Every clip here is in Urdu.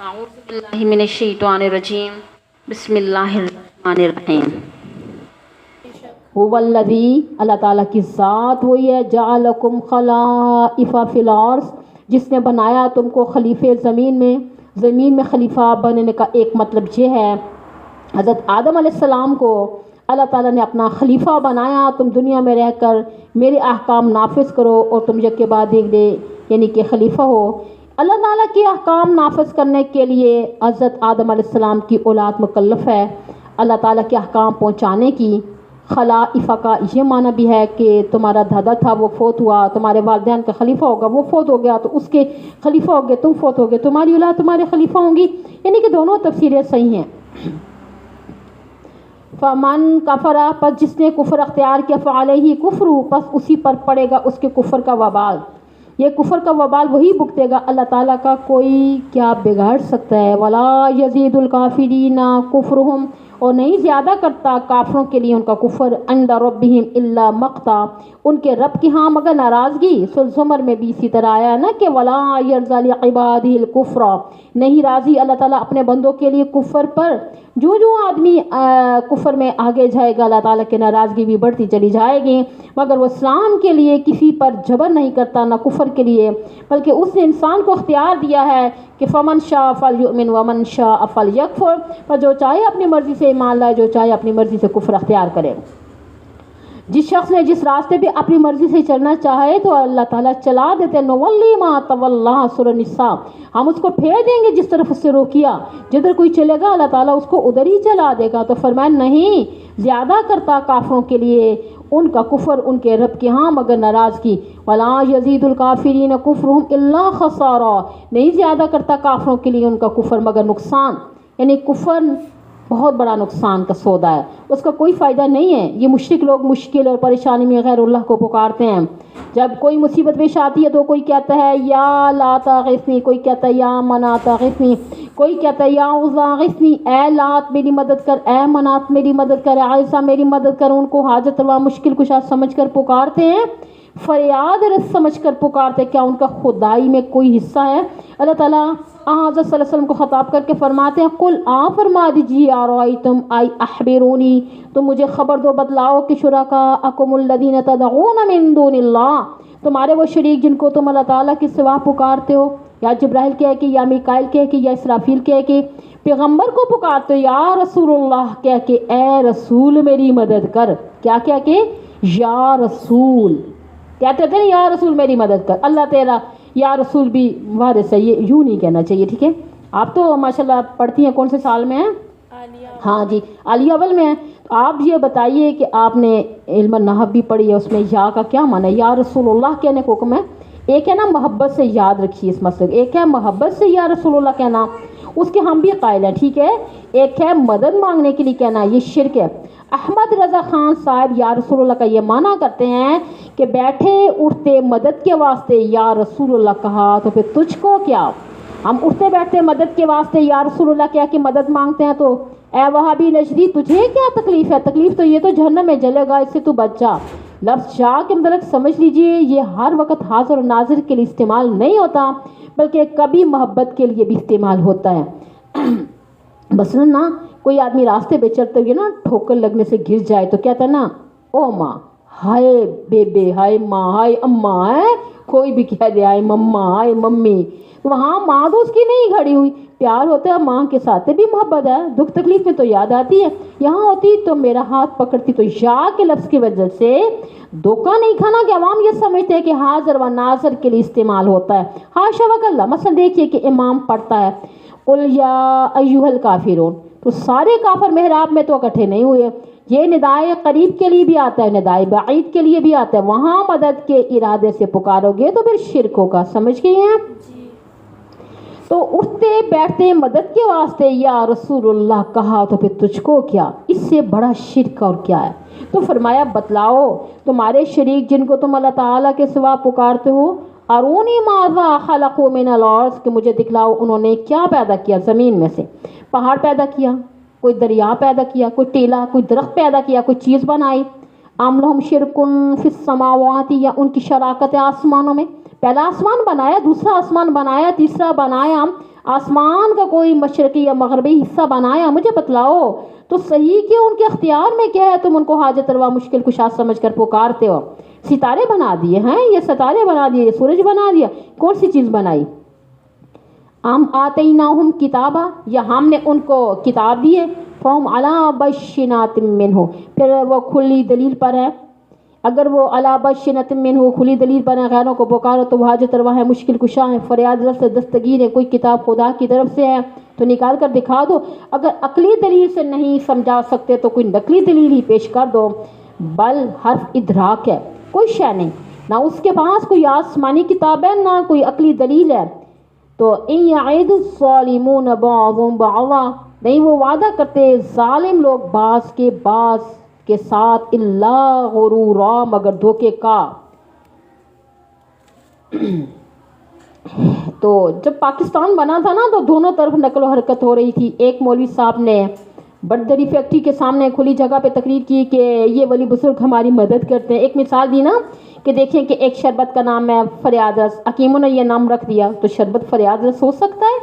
اعوذ باللہ من الشیطان الرجیم بسم اللہ الرحمن الرحیم۔ هو الذی، اللہ تعالیٰ کی ذات وہی ہے، جعلکم خلائف فی الارض، جس نے بنایا تم کو خلیفے زمین میں۔ زمین میں خلیفہ بننے کا ایک مطلب یہ ہے، حضرت آدم علیہ السلام کو اللہ تعالیٰ نے اپنا خلیفہ بنایا، تم دنیا میں رہ کر میرے احکام نافذ کرو اور تم یک کے بعد ایک دے یعنی کہ خلیفہ ہو۔ اللہ تعالیٰ کے احکام نافذ کرنے کے لیے حضرت آدم علیہ السلام کی اولاد مکلف ہے اللہ تعالیٰ کے احکام پہنچانے کی۔ خلائفہ کا یہ معنی بھی ہے کہ تمہارا دادا تھا وہ فوت ہوا، تمہارے والدین کا خلیفہ ہوگا وہ فوت ہو گیا تو اس کے خلیفہ ہو گئے، تم فوت ہو گئے، تمہاری اولاد تمہارے خلیفہ ہوں گی، یعنی کہ دونوں تفسیریں صحیح ہیں۔ فمن کفر، پس جس نے کفر اختیار کیا، فعلیہ کفر، پس اسی پر پڑے گا اس کے کفر کا وبال۔ یہ کفر کا وبال وہی بھگتے گا، اللہ تعالیٰ کا کوئی کیا بگاڑ سکتا ہے۔ ولا یزید الکافرین کفرہم، اور نہیں زیادہ کرتا کافروں کے لیے ان کا کفر، عند ربہم الا مقتا، ان کے رب کی ہاں مگر ناراضگی۔ سورۃ زمر میں بھی اسی طرح آیا نا کہ ولا یرضی لعبادہ الکفر، نہیں راضی اللہ تعالیٰ اپنے بندوں کے لیے کفر پر۔ جو آدمی کفر میں آگے جائے گا اللہ تعالیٰ کی ناراضگی بھی بڑھتی چلی جائے گی، مگر وہ اسلام کے لیے کسی پر جبر نہیں کرتا نہ کفر کے لیے، بلکہ اس نے انسان کو اختیار دیا ہے کہ فمن شاء فلیؤمن ومن شاء فلیکفر، پر جو چاہے اپنی مرضی سے ایمان لائے، جو چاہے اپنی مرضی سے کفر اختیار کرے۔ جس شخص نے جس راستے پہ اپنی مرضی سے چلنا چاہے تو اللہ تعالیٰ چلا دیتے ہیں۔ نولی ما تولی، سورۃ النساء، ہم اس کو پھیر دیں گے جس طرف اس سے روکیا، جدھر کوئی چلے گا اللہ تعالیٰ اس کو ادھر ہی چلا دے گا۔ تو فرمایا نہیں زیادہ کرتا کافروں کے لیے ان کا کفر ان کے رب کے ہاں مگر ناراضگی۔ ولا یزید الکافرین کفرہم الا خسارا، نہیں زیادہ کرتا کافروں کے لیے ان کا کفر مگر نقصان، یعنی کفر بہت بڑا نقصان کا سودا ہے، اس کا کوئی فائدہ نہیں ہے۔ یہ مشرک لوگ مشکل اور پریشانی میں غیر اللہ کو پکارتے ہیں، جب کوئی مصیبت پیش آتی ہے تو کوئی کہتا ہے یا لات اغثنی، کوئی کہتا ہے یا منات اغثنی، کوئی کہتا ہے یا عزی اغثنی، اے لات میری مدد کر، اے منات میری مدد کر، اے عزیٰ میری مدد کر۔ ان کو حاجت روا مشکل کشا سمجھ کر پکارتے ہیں، فریاد رس سمجھ کر پکارتے، کیا ان کا خدائی میں کوئی حصہ ہے؟ اللہ تعالیٰ حضرت صلی اللہ علیہ وسلم کو خطاب کر کے فرماتے ہیں قل، آپ فرما دیجیے ارائیتم ای اخبرونی، تو مجھے خبر دو بتلاؤ کہ شرکاءکم الذین تدعون من دون اللہ، تمہارے وہ شریک جن کو تم اللہ تعالیٰ کے سوا پکارتے ہو، یا جبرائیل کہہ کے، یا میکائیل کہہ کے، یا اسرافیل کہہ کے، پیغمبر کو پکارتے ہو یا رسول اللہ کہہ کے، اے رسول میری مدد کر، کیا کہہ کے؟ یا رسول کہتے تھے یا رسول میری مدد کر، اللہ تیرا یا رسول بھی وارث ہے، یہ یوں نہیں کہنا چاہیے، ٹھیک ہے؟ آپ تو ماشاءاللہ پڑھتی ہیں، کون سے سال میں ہیں؟ ہاں جی عالیہ اول میں ہیں۔ تو آپ یہ بتائیے کہ آپ نے علم نحو بھی پڑھی ہے، اس میں یا کا کیا معنی ہے؟ یا رسول اللہ کہنے کو حکم ہے، ایک ہے نا محبت سے، یاد رکھیے اس مسئلے، ایک ہے محبت سے یا رسول اللہ کہنا، اس کے ہم بھی قائل ہیں، ٹھیک ہے؟ ایک ہے مدد مانگنے کے لیے کہنا، یہ شرک ہے۔ احمد رضا خان صاحب یا رسول اللہ کا یہ معنی کرتے ہیں کہ بیٹھے اٹھتے مدد کے واسطے یا رسول اللہ کہا تو پھر تجھ کو کیا؟ ہم اٹھتے بیٹھتے مدد کے واسطے یا رسول اللہ کہہ کے مدد مانگتے ہیں، تو اے وہابی نجدی تجھے کیا تکلیف ہے؟ تکلیف تو یہ تو جہنم میں جلے گا، اس سے تو بچ جا۔ لفظ شاہ کے مطلق سمجھ لیجئے یہ ہر وقت حاضر و ناظر کے لیے استعمال نہیں ہوتا، بلکہ کبھی محبت کے لیے بھی استعمال ہوتا ہے۔ مثلاً نا کوئی آدمی راستے پہ چلتے ہوئے نا ٹھوکر لگنے سے گر جائے تو کہتا ہے نا او ماں، ہائے بیبے، ہائے ماں، ہائے اماں، ہے کوئی بھی کہہ دے ہائے مما، ہائے ممی، وہاں ماں تو اس کی نہیں کھڑی ہوئی، پیار ہوتا ہے ماں کے ساتھ بھی محبت ہے، دکھ تکلیف میں تو یاد آتی ہے، یہاں ہوتی تو میرا ہاتھ پکڑتی۔ تو یا کے لفظ کی وجہ سے دھوکہ نہیں کھانا کہ عوام یہ سمجھتے ہیں کہ حاضر و ناظر کے لیے استعمال ہوتا ہے، حاشا وکلا۔ مثلا دیکھیے کہ امام پڑھتا ہے قل یا ایھا الکافرون، تو سارے کافر محراب میں تو اکٹھے نہیں ہوئے، یہ ندائے قریب کے لیے بھی آتا ہے، ندائے بعید کے لیے بھی آتا ہے، وہاں مدد کے ارادے سے پکارو گے تو پھر شرک ہوگا، سمجھ گئی ہیں؟ تو اٹھتے بیٹھتے مدد کے واسطے یا رسول اللہ کہا تو پھر تجھ کو کیا؟ اس سے بڑا شرک اور کیا ہے؟ تو فرمایا بتلاؤ تمہارے شریک جن کو تم اللہ تعالیٰ کے سوا پکارتے ہو، ارونی ماذا خلقوا من الارض، کہ مجھے دکھلاؤ انہوں نے کیا پیدا کیا زمین میں سے، پہاڑ پیدا کیا، کوئی دریا پیدا کیا، کوئی ٹیلا، کوئی درخت پیدا کیا، کوئی چیز بنائی، ام لہم شرک فی السماوات، یا ان کی شراکت ہے آسمانوں میں، پہلا آسمان بنایا، دوسرا آسمان بنایا، تیسرا بنایا آسمان کا کوئی مشرقی یا مغربی حصہ بنایا، مجھے بتلاؤ تو صحیح کہ ان کے اختیار میں کیا ہے، تم ان کو حاجت روا مشکل کشا سمجھ کر پکارتے ہو؟ ستارے بنا دیے ہیں، یہ ستارے بنا دیے، یہ سورج بنا دیا، کون سی چیز بنائی؟ ہم آتیناہم کتابا، یا ہم نے ان کو کتاب دیے، فہم علی بشنات منہ، پھر وہ کھلی دلیل پر ہے۔ اگر وہ علی بشنات منہ کھلی دلیل پر ہے، غیروں کو پکارو تو وہ حاجت روا ہے، مشکل کشا ہے، فریاد رس سے دستگیر ہے، کوئی کتاب خدا کی طرف سے ہے تو نکال کر دکھا دو۔ اگر عقلی دلیل سے نہیں سمجھا سکتے تو کوئی نقلی دلیل ہی پیش کر دو۔ بل حرف ادراک ہے، کوئی شے نہیں، نہ اس کے پاس کوئی آسمانی کتاب ہے نہ کوئی عقلی دلیل ہے۔ تو ان یعد الظالمون بعضهم بعضا، نہیں وہ وعدہ کرتے ظالم لوگ بعض کے ساتھ، الا غرورا، مگر دھوکے کا۔ تو جب پاکستان بنا تھا نا تو دونوں طرف نقل و حرکت ہو رہی تھی۔ ایک مولوی صاحب نے بردری فیکٹری کے سامنے کھلی جگہ پہ تقریر کی کہ یہ ولی بزرگ ہماری مدد کرتے ہیں۔ ایک مثال دی نا کہ دیکھیں کہ ایک شربت کا نام ہے فریاد رس، حکیموں نے یہ نام رکھ دیا تو شربت فریاد رس ہو سکتا ہے،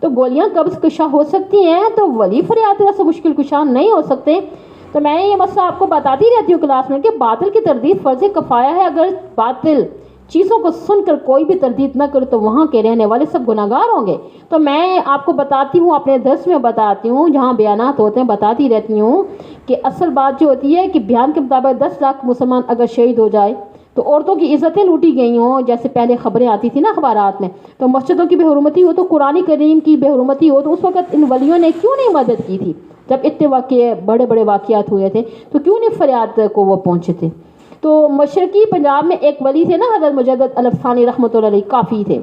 تو گولیاں قبض کشا ہو سکتی ہیں، تو ولی فریاد رس مشکل کشا نہیں ہو سکتے۔ تو میں یہ مسئلہ آپ کو بتاتی رہتی ہوں کلاس میں کہ باطل کی تردید فرض کفایہ ہے۔ اگر باطل چیزوں کو سن کر کوئی بھی تردید نہ کرے تو وہاں کے رہنے والے سب گناہگار ہوں گے۔ تو میں آپ کو بتاتی ہوں، اپنے درس میں بتاتی ہوں، جہاں بیانات ہوتے ہیں بتاتی رہتی ہوں کہ اصل بات جو ہوتی ہے کہ بیان کے مطابق 10 لاکھ مسلمان اگر شہید ہو جائے تو عورتوں کی عزتیں لوٹی گئی ہوں، جیسے پہلے خبریں آتی تھی نا اخبارات میں، تو مسجدوں کی بے حرمتی ہو، تو قرآن کریم کی بے حرمتی ہو، تو اس وقت ان ولیوں نے کیوں نہیں مدد کی تھی؟ جب اتنے واقعے بڑے بڑے واقعات ہوئے تھے تو کیوں نہیں فریاد کو وہ پہنچے تھے؟ تو مشرقی پنجاب میں ایک ولی تھے نا حضرت مجدد الف ثانی رحمۃ اللہ علیہ، کافی تھے،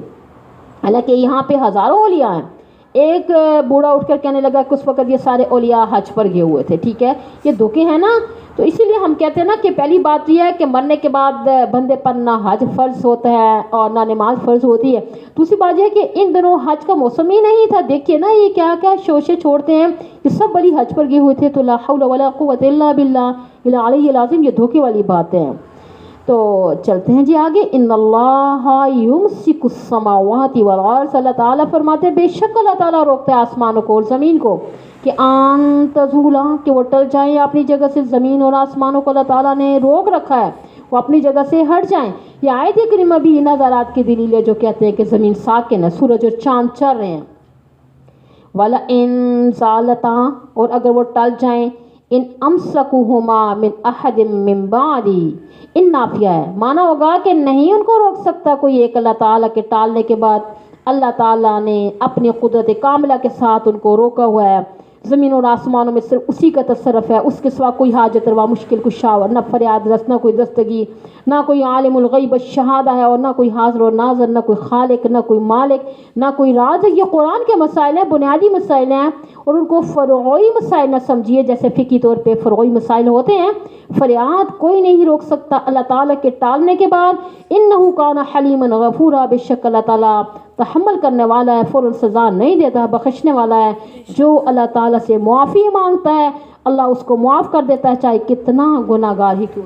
حالانکہ یہاں پہ ہزاروں اولیاء ہیں۔ ایک بوڑھا اٹھ کر کہنے لگا کہ اس وقت یہ سارے اولیاء حج پر گئے ہوئے تھے۔ ٹھیک ہے، یہ دھوکے ہیں نا، تو اسی لیے ہم کہتے ہیں نا کہ پہلی بات یہ ہے کہ مرنے کے بعد بندے پر نہ حج فرض ہوتا ہے اور نہ نماز فرض ہوتی ہے۔ دوسری بات یہ ہے کہ ان دنوں حج کا موسم ہی نہیں تھا، دیکھیے نا یہ کیا کیا شوشے چھوڑتے ہیں کہ سب ولی حج پر گئے ہوئے تھے، تو لا حول ولا قوت الا باللہ العلی العظیم، یہ دھوکے والی باتیں ہیں۔ تو چلتے ہیں جی آگے۔ ان اللہ یمسک السماوات والارض، اللہ تعالیٰ فرماتے ہیں بے شک اللہ تعالیٰ روکتا ہے آسمانوں کو اور زمین کو کہ ان تزولا، کہ وہ ٹل جائیں اپنی جگہ سے۔ زمین اور آسمانوں کو اللہ تعالیٰ نے روک رکھا ہے، وہ اپنی جگہ سے ہٹ جائیں۔ یہ آیت کریمہ بھی ان نظارات کی دلیل ہے جو کہتے ہیں کہ زمین ساکن ہے، سورج اور چاند چل رہے ہیں۔ وَلَئِن زَالَتَا، اور اگر وہ ٹل جائیں، ان امسکوہما من احد من بعدی، ان نافیہ ہے، مانا ہوگا کہ نہیں ان کو روک سکتا کوئی ایک اللہ تعالیٰ کے ٹالنے کے بعد۔ اللہ تعالیٰ نے اپنی قدرت کاملہ کے ساتھ ان کو روکا ہوا ہے۔ زمین اور آسمانوں میں صرف اسی کا تصرف ہے، اس کے سوا کوئی حاجت روا مشکل کشا، نہ فریاد رس، نہ کوئی دستگیر، نہ کوئی عالم الغیب الشہادہ ہے، اور نہ کوئی حاضر و ناظر، نہ کوئی خالق، نہ کوئی مالک، نہ کوئی رازق۔ یہ قرآن کے مسائل ہیں، بنیادی مسائل ہیں، اور ان کو فرعی مسائل نہ سمجھیے، جیسے فقہی طور پہ فرعی مسائل ہوتے ہیں۔ فریاد کوئی نہیں روک سکتا اللہ تعالیٰ کے ٹالنے کے بعد۔ انہ کان حلیما غفورا، بے شک اللہ تعالیٰ تحمل کرنے والا ہے، فوراً سزا نہیں دیتا، بخشنے والا ہے۔ جو اللہ تعالیٰ سے معافی مانگتا ہے اللہ اس کو معاف کر دیتا ہے، چاہے کتنا گناہگار ہی کیوں